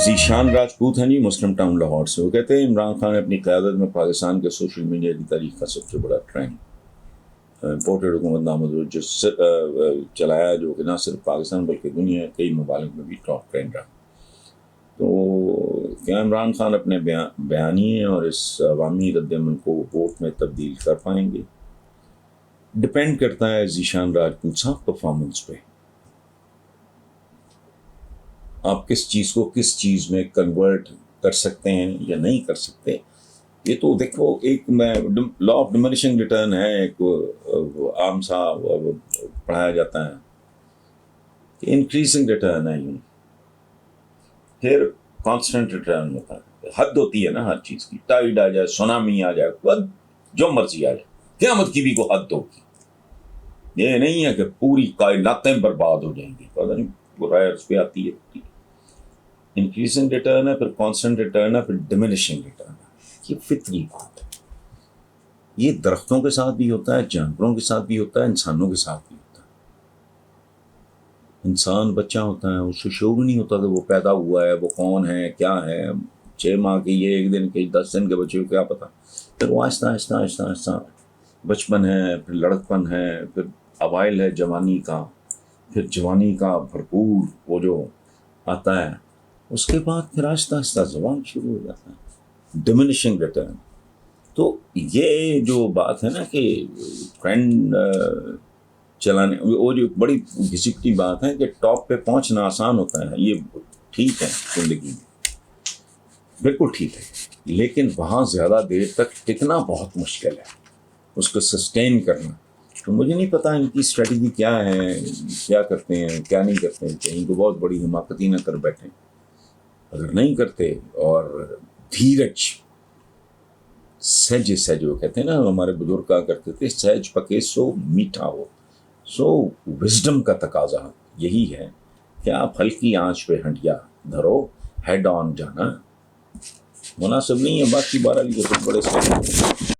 ذیشان راجپوت ہیں جی، مسلم ٹاؤن لاہور سے۔ وہ کہتے ہیں عمران خان نے اپنی قیادت میں پاکستان کے سوشل میڈیا کی تاریخ کا سب سے بڑا ٹرینڈ امپورٹڈ حکومت نامزد جو چلایا، جو کہ نہ صرف پاکستان بلکہ دنیا کئی ممالک میں بھی ٹاپ ٹرینڈ رہا۔ تو کیا عمران خان اپنے بیانیے اور اس عوامی رد عمل کو ووٹ میں تبدیل کر پائیں گے؟ ڈپینڈ کرتا ہے ذیشان راجپوت صاحب پرفارمنس پہ۔ آپ کس چیز کو کس چیز میں کنورٹ کر سکتے ہیں یا نہیں کر سکتے، یہ تو دیکھو ایک لا آف ڈیمینشنگ ریٹرن ہے، ایک عام سا پڑھایا جاتا ہے کہ انکریزنگ ریٹرن ہے، یوں پھر کانسٹنٹ ریٹرن ہوتا ہے۔ حد ہوتی ہے نا ہر چیز کی، ٹائیڈ آ جائے، سونامی آ جائے، جو مرضی آ جائے، قیامت کی بھی کوئی حد ہوگی۔ یہ نہیں ہے کہ پوری کائناتیں برباد ہو جائیں گی، پتہ نہیں برائے اس پہ آتی ہے۔ انکریزنگ ریٹرن ہے، پھر کانسٹنٹ ریٹرن ہے، پھر ڈیمینشنگ ریٹرن ہے۔ یہ فطری بات ہے، یہ درختوں کے ساتھ بھی ہوتا ہے، جانوروں کے ساتھ بھی ہوتا ہے، انسانوں کے ساتھ بھی ہوتا ہے۔ انسان بچہ ہوتا ہے، اس سے شعور نہیں ہوتا کہ وہ پیدا ہوا ہے، وہ کون ہے، کیا ہے، 6 ماہ کے، یہ 1 دن کے، 10 دن کے بچے کو کیا پتا۔ پھر وہ آہستہ آہستہ آہستہ آہستہ بچپن ہے، پھر لڑکپن ہے، پھر اوائل ہے جوانی کا، پھر جوانی کا بھرپور وہ جو آتا ہے، اس کے بعد پھر آہستہ آہستہ زوال شروع ہو جاتا ہے، ڈیمینشنگ ریٹرن۔ تو یہ جو بات ہے نا کہ ٹرینڈ چلانے، وہ جو بڑی گھسٹی بات ہے کہ ٹاپ پہ پہنچنا آسان ہوتا ہے، یہ ٹھیک ہے زندگی میں، بالکل ٹھیک ہے، لیکن وہاں زیادہ دیر تک ٹکنا بہت مشکل ہے، اس کو سسٹین کرنا۔ تو مجھے نہیں پتا ان کی اسٹریٹجی کیا ہے، کیا کرتے ہیں کیا نہیں کرتے ہیں، کہیں کو بہت بڑی حماقتی نہ کر بیٹھیں۔ اگر نہیں کرتے اور دھیرج، سہج وہ کہتے ہیں نا، ہمارے بزرگ کہا کرتے تھے، سہج پکے سو میٹھا ہو۔ سو وزڈم کا تقاضا یہی ہے کہ آپ ہلکی آنچ پہ ہنڈیا دھرو، ہیڈ آن جانا مناسب نہیں ہے۔ باقی 12 بڑے سے